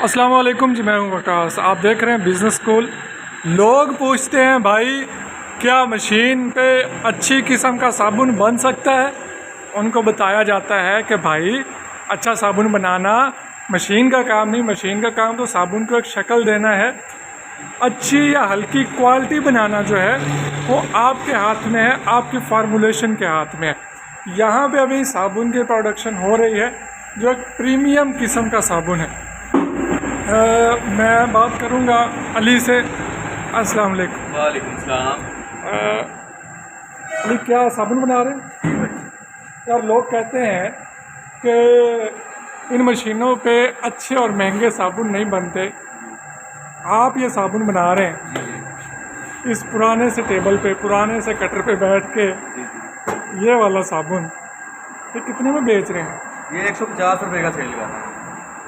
अस्सलाम वालेकुम जी, मैं हूं वकास। आप देख रहे हैं बिज़नेस स्कूल। लोग पूछते हैं भाई क्या मशीन पे अच्छी किस्म का साबुन बन सकता है। उनको बताया जाता है कि भाई अच्छा साबुन बनाना मशीन का काम नहीं, मशीन का काम तो साबुन को एक शक्ल देना है। अच्छी या हल्की क्वालिटी बनाना जो है वो आपके हाथ में है, आपकी फार्मूलेशन के हाथ में है। यहाँ पे अभी साबुन की प्रोडक्शन हो रही है जो एक प्रीमियम किस्म का साबुन है। मैं बात करूँगा अली से। अस्सलाम वालेकुम। वालेकुम सलाम। अली, क्या साबुन बना रहे हैं? यार लोग कहते हैं कि इन मशीनों पे अच्छे और महंगे साबुन नहीं बनते। आप ये साबुन बना रहे हैं इस पुराने से टेबल पे, पुराने से कटर पे बैठ के, ये वाला साबुन ये कितने में बेच रहे हैं? ये 150 रुपये का सेल का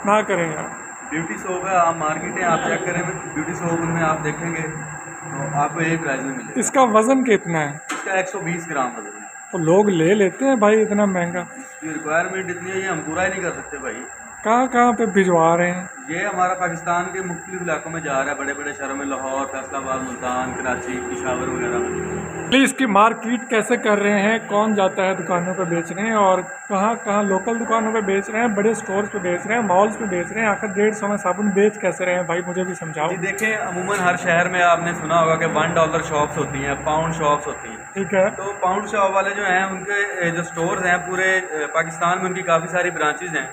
ना करें यार। ब्यूटी सोप है, आप मार्केट है, आप चेक करें ब्यूटी सोप में आप देखेंगे तो आपको एक प्राइस में मिलेगा। इसका वज़न कितना है? इसका 120 ग्राम वजन है। तो लोग ले लेते हैं भाई इतना महंगा। ये रिक्वायरमेंट इतनी है, ये हम पूरा ही नहीं कर सकते भाई। कहाँ पे भिजवा रहे हैं? ये हमारा पाकिस्तान के मुख्तलिफ इलाकों में जा रहा है, बड़े बड़े शहरों में, लाहौर, फैसलाबाद, मुल्तान, कराची, पेशावर वगैरह में। प्लीज़ इसकी मार्केट कैसे कर रहे हैं? कौन जाता है दुकानों पे बेचने और कहाँ कहाँ लोकल दुकानों पे बेच रहे हैं, बड़े स्टोर्स पे बेच रहे हैं, मॉल्स पे बेच रहे हैं? आखिर 150 में साबुन बेच कैसे रहे हैं भाई, मुझे भी समझाओ। जी देखें, अमूमन हर शहर में आपने सुना होगा कि $1 शॉप्स होती हैं, पाउंड शॉप्स होती हैं। ठीक है। तो पाउंड शॉप वाले जो हैं उनके जो स्टोर्स हैं पूरे पाकिस्तान में, उनकी काफ़ी सारी ब्रांचेज हैं,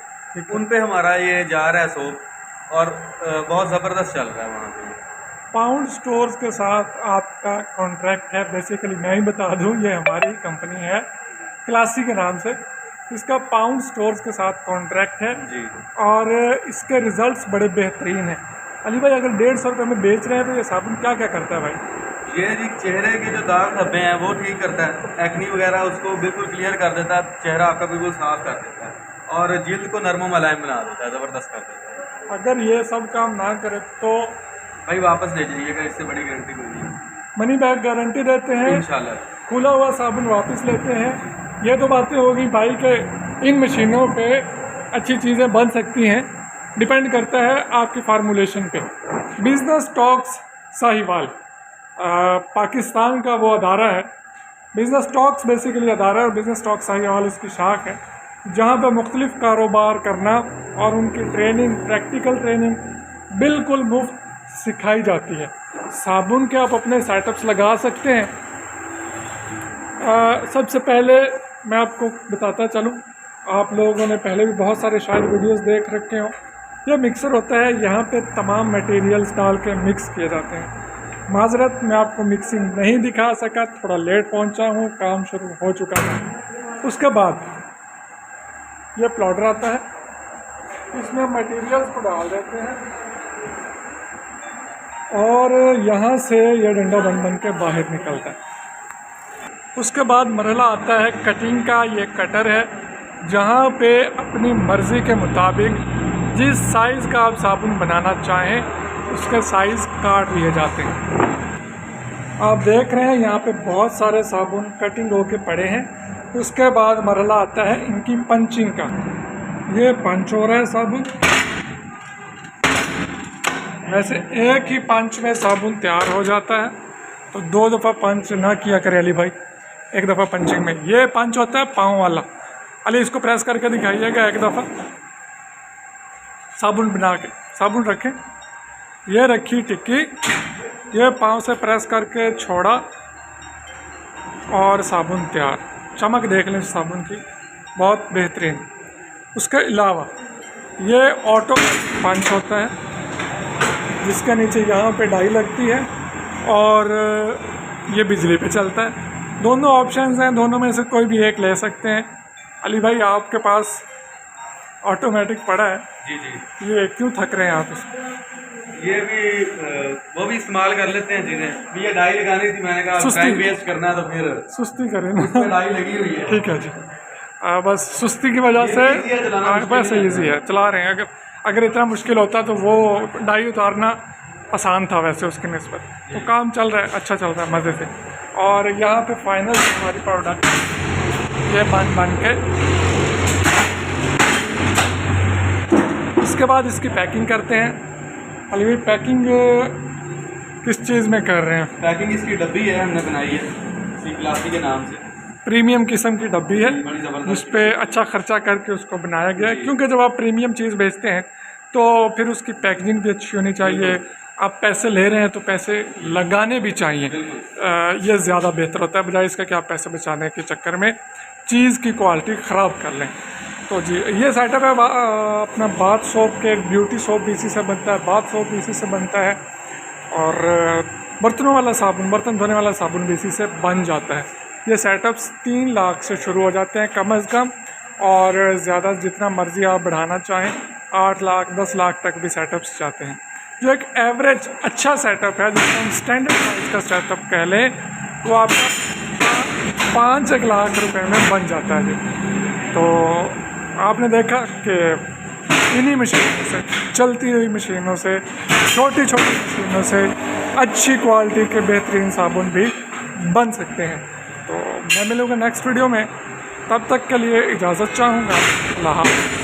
उन पे हमारा ये जा रहा है सोप और बहुत ज़बरदस्त चल रहा है वहाँ पे। पाउंड स्टोर्स के साथ आपका कॉन्ट्रैक्ट है। बेसिकली मैं ही बता दूं, ये हमारी कंपनी है क्लासी के नाम से। इसका पाउंड स्टोर्स के साथ कॉन्ट्रैक्ट है जी। और इसके रिज़ल्ट्स बड़े बेहतरीन हैं। अली भाई, अगर 150 रुपये में बेच रहे हैं तो ये साबुन क्या क्या करता है भाई? ये जी चेहरे के जो दाग धब्बे हैं वो ठीक करता है, एक्नी वगैरह उसको बिल्कुल क्लियर कर देता है, चेहरा आपका बिल्कुल साफ कर देता है और जिल्द को नरम मुलायम बना देता है, ज़बरदस्त कर देता है। अगर ये सब काम ना करे तो भाई वापस ले जाइएगा, इससे बड़ी गारंटी कोई नहीं। मनी बैक गारंटी देते हैं, इंशाल्लाह। खुला हुआ साबुन वापस लेते हैं। ये तो बातें होगी भाई कि इन मशीनों पे अच्छी चीज़ें बन सकती हैं, डिपेंड करता है आपकी फार्मूलेशन पे। बिज़नेस टॉक्स साहिवाल पाकिस्तान का वो अदारा है। बिज़नेस टॉक्स बेसिकली अदारा है और बिज़नेस टॉक्स साहिवाल उसकी शाख है, जहाँ पे मुख्तलिफ कारोबार करना और उनकी ट्रेनिंग, प्रैक्टिकल ट्रेनिंग बिल्कुल मुफ्त सिखाई जाती है। साबुन के आप अपने सेटअप्स लगा सकते हैं। सबसे पहले मैं आपको बताता चलूँ, आप लोगों ने पहले भी बहुत सारे शायद वीडियोस देख रखे हो। यह मिक्सर होता है, यहाँ पे तमाम मटेरियल्स डाल के मिक्स किए जाते हैं। माजरत मैं आपको मिक्सिंग नहीं दिखा सका, थोड़ा लेट पहुँचा हूँ, काम शुरू हो चुका है। उसके बाद यह प्लॉटर आता है, इसमें मटेरियल्स को डाल देते हैं और यहाँ से यह डंडा बन बन के बाहर निकलता है। उसके बाद मरहला आता है कटिंग का। ये कटर है जहाँ पे अपनी मर्ज़ी के मुताबिक जिस साइज़ का आप साबुन बनाना चाहें उसके साइज़ काट लिए जाते हैं। आप देख रहे हैं यहाँ पे बहुत सारे साबुन कटिंग होके पड़े हैं। उसके बाद मरहला आता है इनकी पंचिंग का। ये पंच हो रहा है साबुन। वैसे एक ही पंच में साबुन तैयार हो जाता है, तो 2 दफ़ा पंच ना किया करे अली भाई, एक दफ़ा पंचिंग में। ये पंच होता है पाँव वाला। अली इसको प्रेस करके दिखाइएगा एक दफ़ा। साबुन बना के साबुन रखें, ये रखी टिक्की, ये पाँव से प्रेस करके छोड़ा और साबुन तैयार। चमक देख लें साबुन की, बहुत बेहतरीन। उसके अलावा ये ऑटो पंच होता है जिसके नीचे यहाँ पे डाई लगती है और ये बिजली पे चलता है। दोनों ऑप्शंस हैं, दोनों में से कोई भी एक ले सकते हैं। अली भाई, आपके पास ऑटोमेटिक पड़ा है। जी जी। ये क्यों थक रहे हैं आप इसमें? ये भी वो भी इस्तेमाल कर लेते हैं जिन्हें ये डाई लगानी थी, मैंने कहा टाइम वेस्ट करना है तो फिर सुस्ती करें ना, डाई लगी हुई है। ठीक है जी। बस सुस्ती की वजह से वैसे ईजी है, चला रहे हैं। अगर इतना मुश्किल होता तो वो डाई उतारना आसान था वैसे उसके निस्बत। तो काम चल रहा है, अच्छा चल रहा है मज़े से। और यहाँ पे फाइनल हमारी प्रोडक्ट ये बन के उसके बाद इसकी पैकिंग करते हैं। अली पैकिंग किस चीज़ में कर रहे हैं? पैकिंग इसकी डब्बी है, हमने बनाई है सी क्लासी के नाम से। प्रीमियम किस्म की डब्बी है बड़ी ज़बरदस्त, जिस पे अच्छा खर्चा करके उसको बनाया गया है, क्योंकि जब आप प्रीमियम चीज़ बेचते हैं तो फिर उसकी पैकेजिंग भी अच्छी होनी चाहिए। आप पैसे ले रहे हैं तो पैसे लगाने भी चाहिए, ये ज़्यादा बेहतर होता है बजाय इसका कि आप पैसे बचाने के चक्कर में चीज़ की क्वालिटी ख़राब कर लें। तो जी ये सेटअप है अपना बाथ सोप के, ब्यूटी सोप भी इसी से बनता है, बाथ सोप भी इसी से बनता है, और बर्तनों वाला साबुन, बर्तन धोने वाला साबुन भी इसी से बन जाता है। ये सेटअप्स 3 लाख से शुरू हो जाते हैं कम अज़ कम, और ज़्यादा जितना मर्ज़ी आप बढ़ाना चाहें 8 लाख 10 लाख तक भी सेटअप्स जाते हैं। जो एक एवरेज अच्छा सेटअप है, जिसको हम स्टैंडर्ड प्राइस का सेटअप कह लें, वो आपका 5-1 लाख रुपए में बन जाता है जी। तो आपने देखा कि इन्हीं मशीनों से, चलती हुई मशीनों से, छोटी छोटी मशीनों से अच्छी क्वालिटी के बेहतरीन साबुन भी बन सकते हैं। तो मैं मिलूँगा नेक्स्ट वीडियो में, तब तक के लिए इजाज़त चाहूँगा। अल्लाह हाफ़िज़।